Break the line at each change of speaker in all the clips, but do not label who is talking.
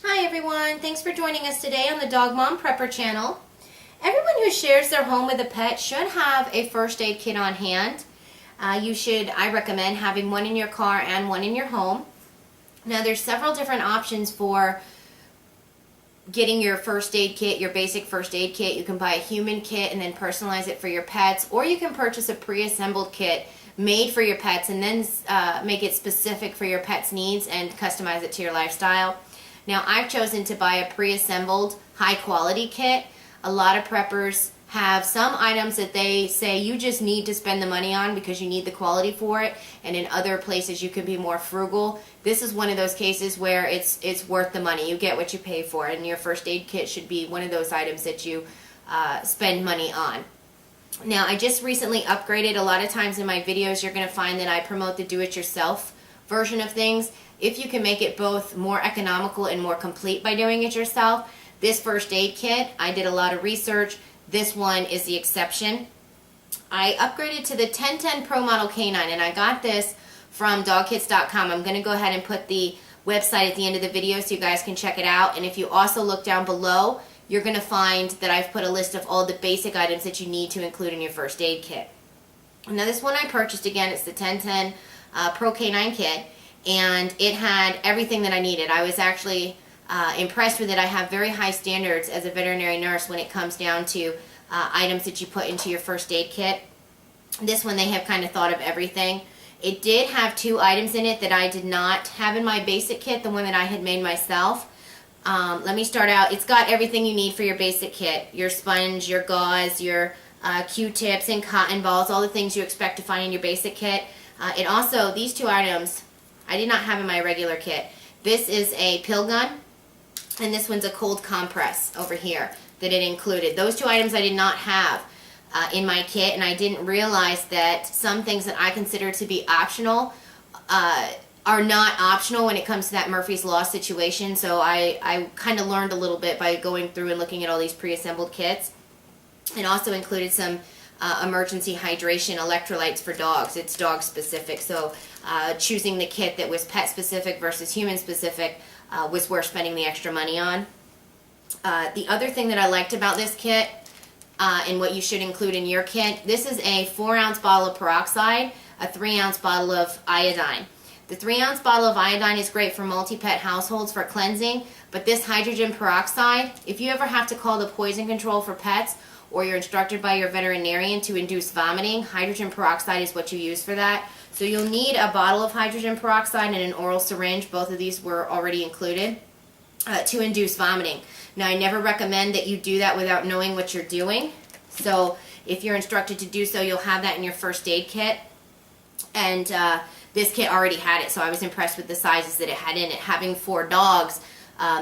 Hi everyone, thanks for joining us today on the Dog Mom Prepper channel. Everyone who shares their home with a pet should have a first aid kit on hand. I recommend having one in your car and one in your home. Now there's several different options for getting your first aid kit, your basic first aid kit. You can buy a human kit and then personalize it for your pets, or you can purchase a pre-assembled kit made for your pets and then make it specific for your pet's needs and customize it to your lifestyle. Now I've chosen to buy a pre-assembled high quality kit. A lot of preppers have some items that they say you just need to spend the money on because you need the quality for it, and in other places you can be more frugal. This is one of those cases where it's worth the money. You get what you pay for, and your first aid kit should be one of those items that you spend money on. Now I just recently upgraded. A lot of times in my videos you're going to find that I promote the do-it-yourself version of things. If you can make it both more economical and more complete by doing it yourself, this first aid kit, I did a lot of research. This one is the exception. I upgraded to the Tenten Pro Model Canine, and I got this from dogkits.com. I'm going to go ahead and put the website at the end of the video so you guys can check it out. And if you also look down below, you're going to find that I've put a list of all the basic items that you need to include in your first aid kit. Now this one I purchased, again, it's the Tenten Pro Canine kit, and it had everything that I needed. I was actually impressed with it. I have very high standards as a veterinary nurse when it comes down to items that you put into your first aid kit. This one they have kind of thought of everything. It did have two items in it that I did not have in my basic kit, the one that I had made myself. Let me start out. It's got everything you need for your basic kit. Your sponge, your gauze, your Q-tips and cotton balls, all the things you expect to find in your basic kit. It also, these two items, I did not have in my regular kit. This is a pill gun, and this one's a cold compress over here that it included. Those two items I did not have in my kit, and I didn't realize that some things that I consider to be optional are not optional when it comes to that Murphy's Law situation. So I kind of learned a little bit by going through and looking at all these pre-assembled kits. It also included some emergency hydration electrolytes for dogs. It's dog specific, so choosing the kit that was pet specific versus human specific was worth spending the extra money on. The other thing that I liked about this kit and what you should include in your kit, this is a 4-ounce bottle of peroxide, a 3-ounce bottle of iodine. The 3-ounce bottle of iodine is great for multi-pet households for cleansing, but this hydrogen peroxide, if you ever have to call the poison control for pets, or you're instructed by your veterinarian to induce vomiting, hydrogen peroxide is what you use for that. So you'll need a bottle of hydrogen peroxide and an oral syringe. Both of these were already included to induce vomiting. Now I never recommend that you do that without knowing what you're doing. So if you're instructed to do so, you'll have that in your first aid kit. And this kit already had it, so I was impressed with the sizes that it had in it. Having 4 dogs,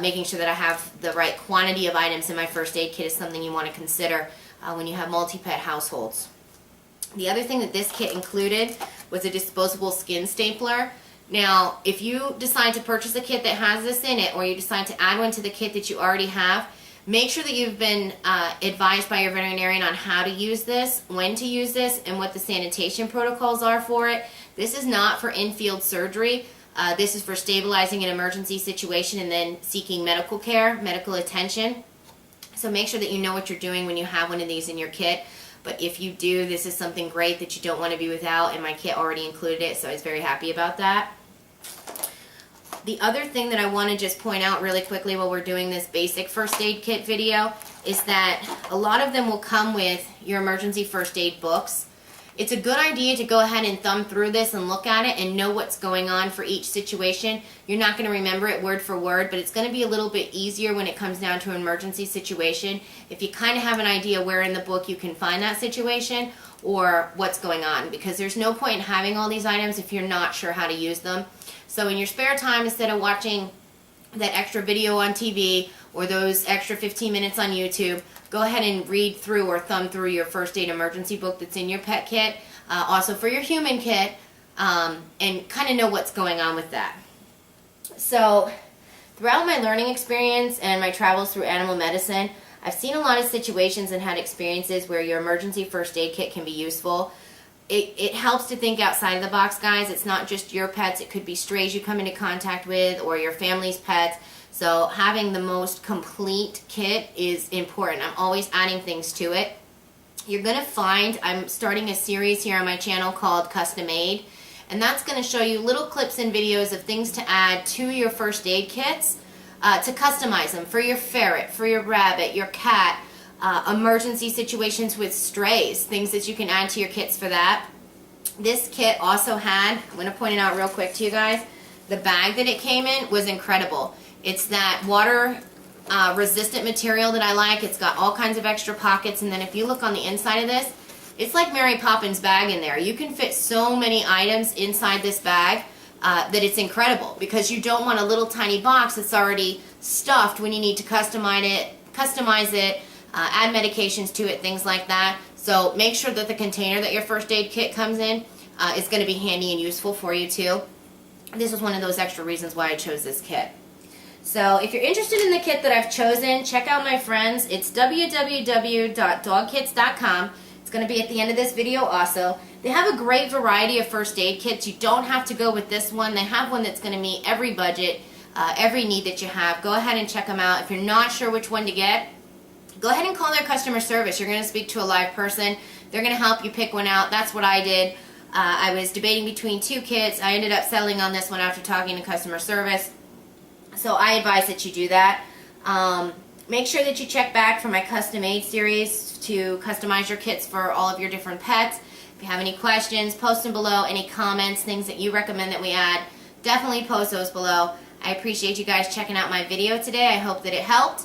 making sure that I have the right quantity of items in my first aid kit is something you want to consider when you have multi-pet households. The other thing that this kit included was a disposable skin stapler. Now, if you decide to purchase a kit that has this in it, or you decide to add one to the kit that you already have, make sure that you've been advised by your veterinarian on how to use this, when to use this, and what the sanitation protocols are for it. This is not for in-field surgery. This is for stabilizing an emergency situation and then seeking medical care, medical attention. So make sure that you know what you're doing when you have one of these in your kit. But if you do, this is something great that you don't want to be without, and my kit already included it, so I was very happy about that. The other thing that I want to just point out really quickly while we're doing this basic first aid kit video is that a lot of them will come with your emergency first aid books. It's a good idea to go ahead and thumb through this and look at it and know what's going on for each situation. You're not going to remember it word for word, but it's going to be a little bit easier when it comes down to an emergency situation if you kind of have an idea where in the book you can find that situation or what's going on, because there's no point in having all these items if you're not sure how to use them. So in your spare time, instead of watching that extra video on TV or those extra 15 minutes on YouTube, go ahead and read through or thumb through your first aid emergency book that's in your pet kit, also for your human kit, and kind of know what's going on with that. So throughout my learning experience and my travels through animal medicine, I've seen a lot of situations and had experiences where your emergency first aid kit can be useful. it helps to think outside of the box, guys. It's not just your pets. It could be strays you come into contact with or your family's pets. So having the most complete kit is important. I'm always adding things to it. You're going to find I'm starting a series here on my channel called Custom Made, and that's going to show you little clips and videos of things to add to your first aid kits to customize them for your ferret, for your rabbit, your cat, emergency situations with strays, things that you can add to your kits for that. This kit also had, I'm going to point it out real quick to you guys, the bag that it came in was incredible. It's that water resistant material that I like. It's got all kinds of extra pockets, and then if you look on the inside of this, it's like Mary Poppins bag in there. You can fit so many items inside this bag that it's incredible, because you don't want a little tiny box that's already stuffed when you need to customize it, add medications to it, things like that. So make sure that the container that your first aid kit comes in is going to be handy and useful for you too. This was one of those extra reasons why I chose this kit. So if you're interested in the kit that I've chosen, check out my friends. It's www.dogkits.com. It's going to be at the end of this video also. They have a great variety of first aid kits. You don't have to go with this one. They have one that's going to meet every budget, every need that you have. Go ahead and check them out. If you're not sure which one to get, go ahead and call their customer service. You're going to speak to a live person. They're going to help you pick one out. That's what I did. I was debating between two kits. I ended up settling on this one after talking to customer service. So I advise that you do that. Make sure that you check back for my custom made series to customize your kits for all of your different pets. If you have any questions, post them below. Any comments, things that you recommend that we add, definitely post those below. I appreciate you guys checking out my video today. I hope that it helped.